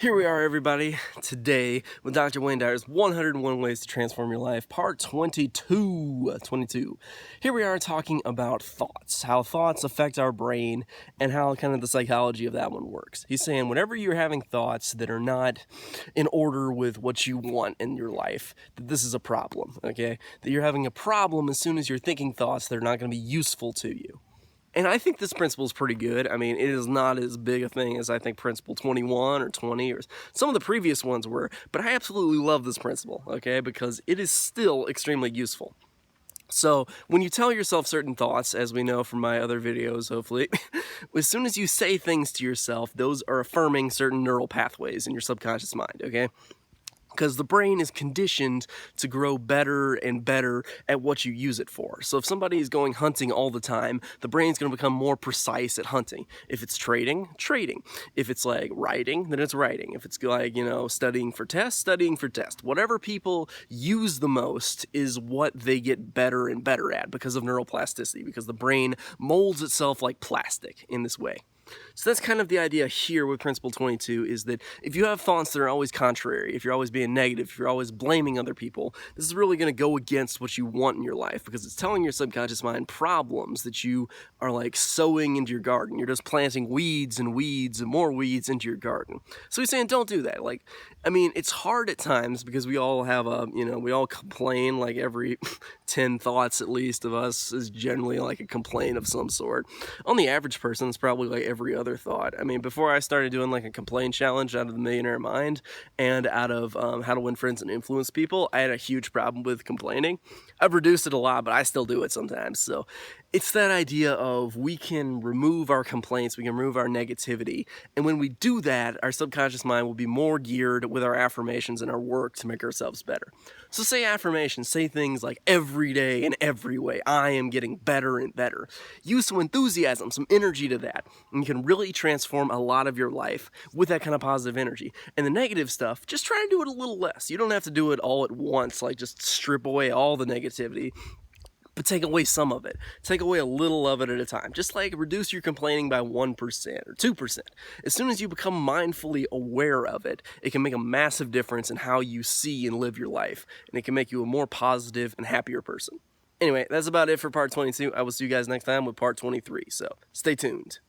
Here we are, everybody, today with Dr. Wayne Dyer's 101 Ways to Transform Your Life, part 22. Here we are talking about thoughts, how thoughts affect our brain, and how kind of the psychology of that one works. He's saying whenever you're having thoughts that are not in order with what you want in your life, that this is a problem, okay? That you're having a problem as soon as you're thinking thoughts that are not going to be useful to you. And I think this principle is pretty good. I mean, it is not as big a thing as I think principle 21 or 20 or some of the previous ones were, but I absolutely love this principle, okay, because it is still extremely useful. So when you tell yourself certain thoughts, as we know from my other videos, hopefully, as soon as you say things to yourself, those are affirming certain neural pathways in your subconscious mind, okay? Because the brain is conditioned to grow better and better at what you use it for. So if somebody is going hunting all the time, the brain's going to become more precise at hunting. If it's trading. If it's like writing, then it's writing. If it's like, studying for tests. Whatever people use the most is what they get better and better at because of neuroplasticity, because the brain molds itself like plastic in this way. So that's kind of the idea here with Principle 22, is that if you have thoughts that are always contrary, if you're always being negative, if you're always blaming other people, this is really going to go against what you want in your life, because it's telling your subconscious mind problems that you are like sowing into your garden. You're just planting weeds and more weeds into your garden. So he's saying don't do that. It's hard at times because we all have we all complain, like every 10 thoughts at least of us is generally like a complaint of some sort. On the average person, it's probably like every other thought. Before I started doing like a complaint challenge out of the Millionaire Mind and out of How to Win Friends and Influence People, I had a huge problem with complaining. I've reduced it a lot, but I still do it sometimes. So it's that idea of we can remove our complaints, we can remove our negativity, and when we do that, our subconscious mind will be more geared with our affirmations and our work to make ourselves better. So say affirmations, say things like every day in every way, I am getting better and better. Use some enthusiasm, some energy to that, and you can really transform a lot of your life with that kind of positive energy. And the negative stuff, just try to do it a little less. You don't have to do it all at once, like just strip away all the negativity, but take away some of it. Take away a little of it at a time. Just like reduce your complaining by 1% or 2%. As soon as you become mindfully aware of it, it can make a massive difference in how you see and live your life. And it can make you a more positive and happier person. Anyway, that's about it for part 22. I will see you guys next time with part 23. So stay tuned.